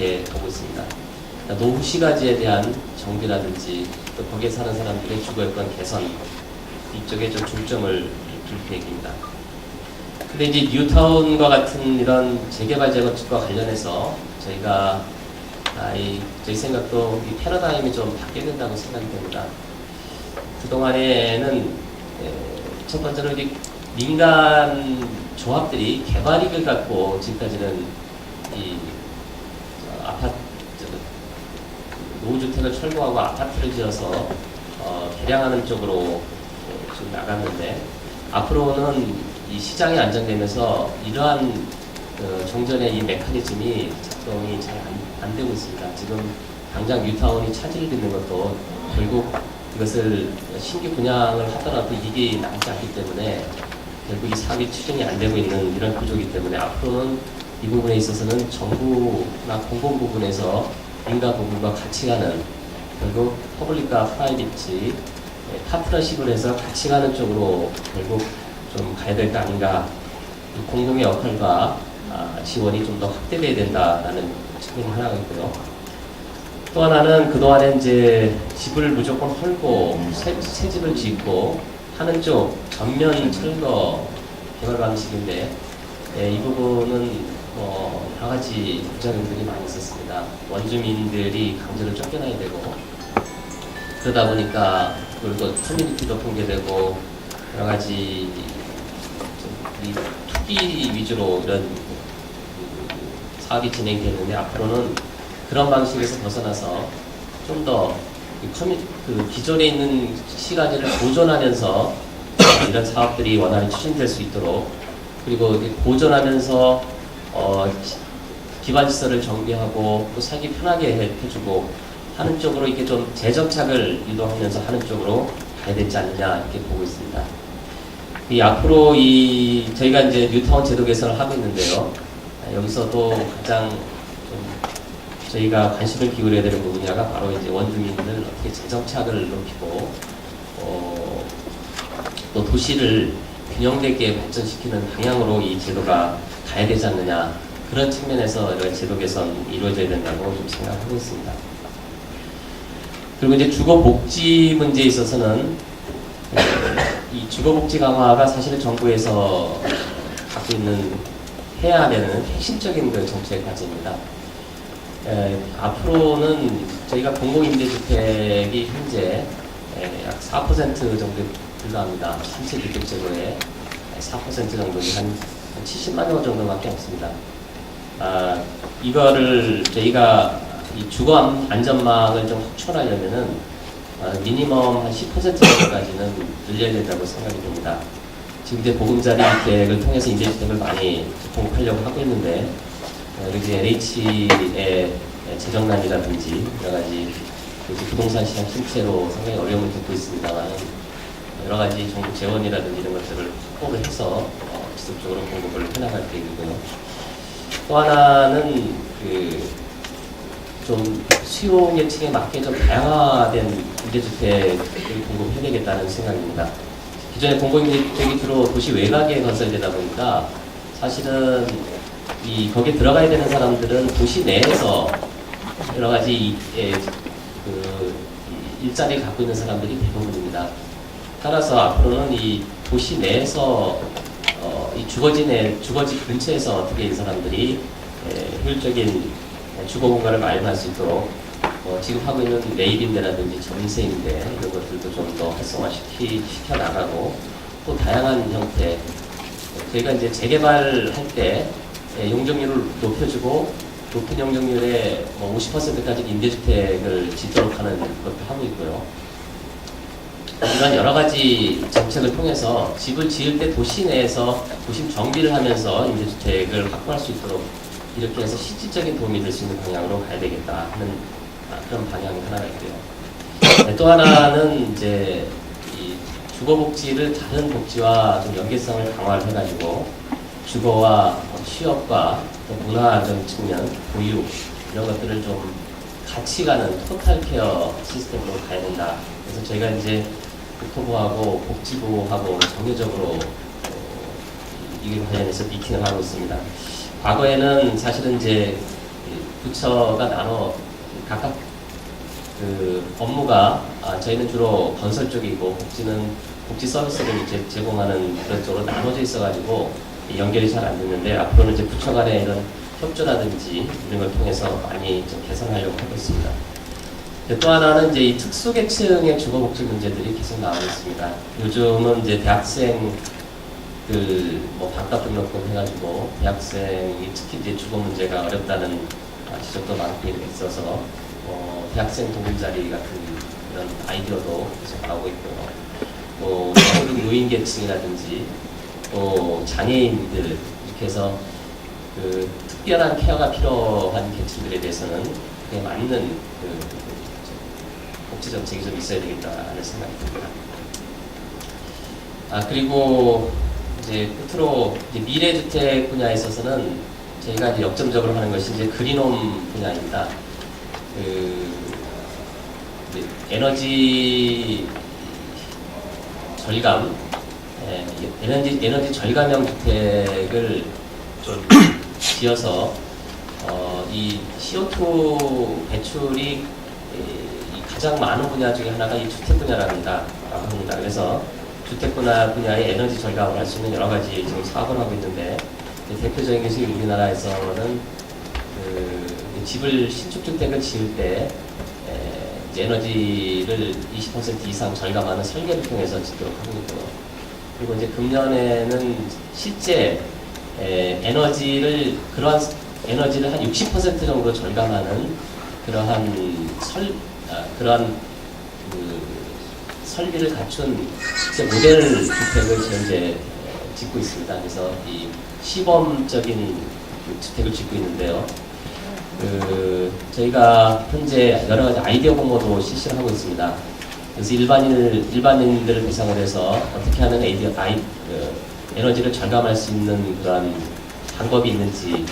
이렇게 보고 있습니다. 노후시가지에 대한 정비라든지 또 거기에 사는 사람들의 주거 여건 개선 이쪽에 좀 중점을 둘 계획입니다. 근데 이제 뉴타운과 같은 이런 재개발 재건축과 관련해서 저희가 저희 생각도 이 패러다임이 좀 바뀌어야 된다고 생각이 됩니다. 그동안에는 첫 번째로 이제 민간 조합들이 개발이익을 갖고 지금까지는 이 아파트 노후주택을 철거하고 아파트를 지어서 개량하는 쪽으로 좀 나갔는데, 앞으로는 이 시장이 안정되면서 이러한 종전의 이 메커니즘이 작동이 잘 안 되고 있습니다. 지금 당장 뉴타운이 차질을 빚는 것도 결국 이것을 신규 분양을 하더라도 이익이 남지 않기 때문에 결국 이 사업이 추진이 안 되고 있는 이런 구조이기 때문에, 앞으로는 이 부분에 있어서는 정부나 공공 부분에서 민간 부분과 같이 가는, 결국 퍼블릭과 프라이빗이 파트너십을 해서 같이 가는 쪽으로 결국 좀 가야 될 거 아닌가. 공공의 역할과 지원이 좀 더 확대돼야 된다라는 측면이 하나가 있고요. 또 하나는 그동안에 이제 집을 무조건 헐고 새 집을 짓고 하는 쪽 전면 철거 개발 방식인데, 이 부분은 여러 가지 부작용들이 많이 있었습니다. 원주민들이 강제로 쫓겨나야 되고, 그러다 보니까 그리고 커뮤니티도 붕괴되고 여러 가지 이 투기 위주로 이런 사업이 진행되는데, 앞으로는 그런 방식에서 벗어나서 좀 더 기존에 있는 시가지를 보존하면서 이런 사업들이 원활히 추진될 수 있도록, 그리고 보존하면서 기반시설을 정비하고 또 살기 편하게 해주고 하는 쪽으로 이렇게 좀 재정착을 유도하면서 하는 쪽으로 가야 되지 않느냐 이렇게 보고 있습니다. 앞으로 저희가 이제 뉴타운 제도 개선을 하고 있는데요. 여기서도 가장 좀 저희가 관심을 기울여야 되는 부분이가 바로 이제 원주민들 어떻게 재정착을 높이고 또 도시를 균형되게 발전시키는 방향으로 이 제도가 가야 되지 않느냐, 그런 측면에서 이런 제도 개선이 이루어져야 된다고 좀 생각하고 있습니다. 그리고 이제 주거복지 문제에 있어서는 이 주거복지 강화가 사실은 정부에서 갖고 있는 해야 되는 핵심적인 그 정책 과제입니다. 앞으로는 저희가 공공임대주택이 현재 약 4% 정도 불과합니다. 전체 주택제도의 4% 정도는 한 70만 호 정도밖에 없습니다. 이거를 저희가 이 주거 안전망을 좀 확충하려면은 미니멈 한 10% 정도까지는 늘려야 된다고 생각이 듭니다. 지금 이제 보금자리 주택을 통해서 임대주택을 많이 공급하려고 하고 있는데, 여기 LH의 재정난이라든지 여러 가지 부동산 시장 침체로 상당히 어려움을 겪고 있습니다만, 여러 가지 정부 재원이라든지 이런 것들을 확보를 해서 지속적으로 공급을 해나갈 계획이고요. 또 하나는 좀 수요 계층에 맞게 좀 다양화된 임대주택을 공급해야 되겠다는 생각입니다. 기존에 공공임대주택이 주로 도시 외곽에 건설되다 보니까 사실은 거기에 들어가야 되는 사람들은 도시 내에서 여러 가지 일자리를 갖고 있는 사람들이 대부분입니다. 따라서 앞으로는 이 도시 내에서 이 주거지 근처에서 어떻게 이 사람들이 효율적인 주거 공간을 마련할 수 있도록 지금 하고 있는 매입임대라든지 전세임대 이런 것들도 좀 더 활성화시켜 나가고, 또 다양한 형태, 저희가 이제 재개발할 때 용적률을 높여주고 높은 용적률에 50%까지 임대주택을 짓도록 하는 것도 하고 있고요. 이런 여러 가지 정책을 통해서 집을 지을 때 도시 내에서 도심 정비를 하면서 임대주택을 확보할 수 있도록 이렇게 해서 실질적인 도움이 될 수 있는 방향으로 가야 되겠다 하는 그런 방향이 하나가 있고요. 또 하나는 이제 이 주거복지를 다른 복지와 좀 연계성을 강화를 해가지고 주거와 취업과 또 문화적인 측면, 교육 이런 것들을 좀 같이 가는 토탈 케어 시스템으로 가야 된다. 그래서 저희가 이제 국토부하고 복지부하고 정례적으로 이에 관련해서 미팅을 하고 있습니다. 과거에는 사실은 이제 부처가 나눠 각각 그 업무가 저희는 주로 건설 쪽이고 복지 서비스를 이제 제공하는 그런 쪽으로 나눠져 있어가지고 연결이 잘 안 됐는데 앞으로는 이제 부처 간의 이런 협조라든지 이런 걸 통해서 많이 좀 개선하려고 하고 있습니다. 또 하나는 이제 이 특수계층의 주거복지 문제들이 계속 나오고 있습니다. 요즘은 이제 대학생 뭐 반값 등록금 해가지고 대학생이 특히 이제 주거 문제가 어렵다는 지적도 많고 있어서 대학생 도움자리 같은 그런 아이디어도 계속 나오고 있고요. 또 노인 계층이라든지 또 장애인들 이렇게 해서 그 특별한 케어가 필요한 계층들에 대해서는 그에 맞는 복지 정책이 좀 있어야 되겠다는 생각이 듭니다. 그리고 이제 끝으로 이제 미래주택 분야에 있어서는 저희가 이제 역점적으로 하는 것이 이제 그린홈 분야입니다. 에너지 절감, 에너지 절감형 주택을 좀 지어서 이 CO2 배출이 가장 많은 분야 중에 하나가 이 주택 분야랍니다. 그래서 주택 분야의 에너지 절감을 할 수 있는 여러 가지 지금 사업을 하고 있는데 대표적인 것이 우리나라에서는 집을 신축주택을 지을 때 에너지를 20% 이상 절감하는 설계를 통해서 짓도록 하고 있고요. 그리고 이제 금년에는 실제 그러한 에너지를 한 60% 정도 절감하는 그러한 설비를 갖춘 실제 모델 주택을 현재 짓고 있습니다. 그래서 이 시범적인 주택을 짓고 있는데요. 저희가 현재 여러 가지 아이디어 공모도 실시를 하고 있습니다. 그래서 일반인들을 대상으로 해서 어떻게 하면 에너지를 절감할 수 있는 그런 방법이 있는지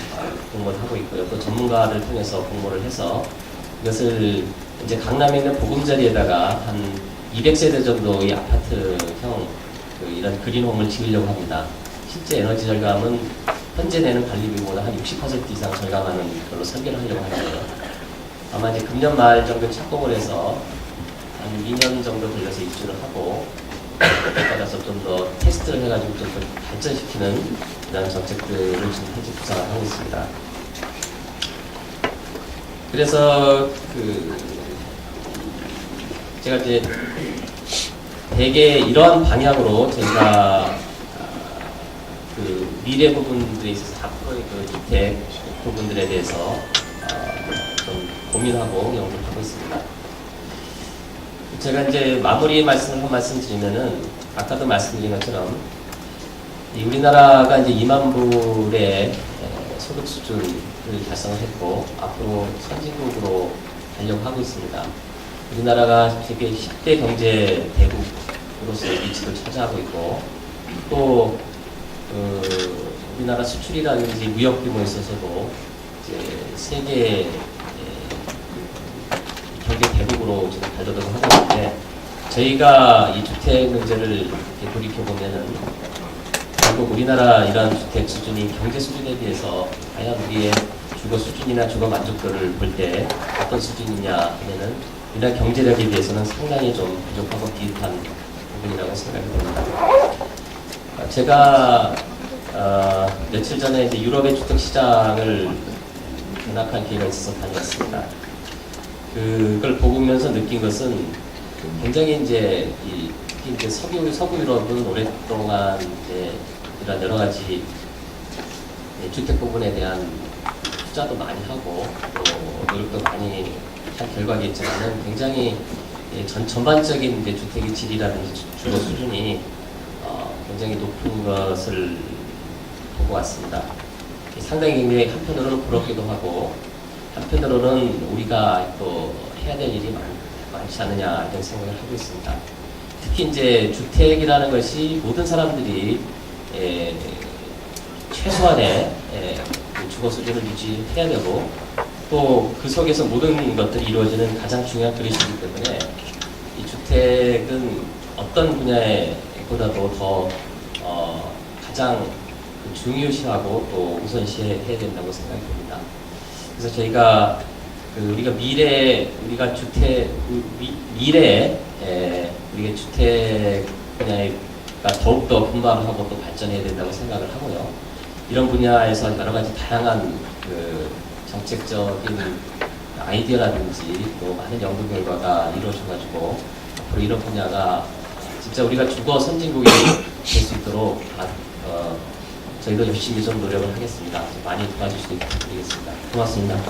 공모를 하고 있고요. 또 전문가를 통해서 공모를 해서 이것을 이제 강남에 있는 보금자리에다가 한 200세대 정도의 아파트형 이런 그린홈을 지으려고 합니다. 실제 에너지 절감은 현재 내는 관리비보다 한 60% 이상 절감하는 걸로 설계를 하려고 하는데요. 아마 이제 금년 말 정도 착공을 해서 한 2년 정도 걸려서 입주를 하고 받아서 좀 더 테스트를 해가지고 좀 더 발전시키는 그런 정책들을 지금 현재 구상을 하고 있습니다. 그래서 제가 이제 대개 이러한 방향으로 저희가 미래 부분들에 있어서 앞으로의 주택 부분들에 대해서 좀 고민하고 연구를 하고 있습니다. 제가 이제 마무리 말씀을 한 말씀 드리면은 아까도 말씀드린 것처럼 우리나라가 이제 2만 불의 소득 수준을 달성을 했고 앞으로 선진국으로 가려고 하고 있습니다. 우리나라가 세계 10대 경제 대국으로서의 위치를 차지하고 있고 또 우리나라 수출이라든지 무역 규모에 있어서도 이제 세계 경제 대국으로 지금 발돋움을 하고 있는데 저희가 이 주택 문제를 돌이켜 보면은 결국 우리나라 이런 주택 수준이 경제 수준에 비해서 과연 우리의 주거 수준이나 주거 만족도를 볼 때 어떤 수준이냐 하면은 우리나라 경제력에 비해서는 상당히 좀 부족하고 비슷한 부분이라고 생각이 듭니다. 제가 며칠 전에 이제 유럽의 주택 시장을 견학할 기회가 있어서 다녀왔습니다. 그걸 보면서 느낀 것은 굉장히 이제 서구 유럽은 오랫동안 이제 이런 여러 가지 주택 부분에 대한 투자도 많이 하고 또 노력도 많이 한 결과겠지만은 굉장히 전반적인 이제 주택의 질이라든지 주거 수준이 굉장히 높은 것을 보고 왔습니다. 상당히 굉장히 한편으로는 부럽기도 하고 한편으로는 우리가 또 해야 될 일이 많지 않느냐 이런 생각을 하고 있습니다. 특히 이제 주택이라는 것이 모든 사람들이 최소한의 주거 수준을 유지해야 되고 또 그 속에서 모든 것들이 이루어지는 가장 중요한 그릇이기 때문에 이 주택은 어떤 분야보다도 더 가장 중요시하고 또 우선시해야 된다고 생각이 듭니다. 그래서 저희가 우리가 우리가 미래에 우리가 주택 분야가 더욱더 분발하고 또 발전해야 된다고 생각을 하고요. 이런 분야에서 여러 가지 다양한 정책적인 아이디어라든지 또 많은 연구 결과가 이루어져가지고 앞으로 이런 분야가 진짜 우리가 주거 선진국이 될 수 있도록 저희도 열심히 좀 노력을 하겠습니다. 많이 도와주시길 부탁드리겠습니다. 고맙습니다.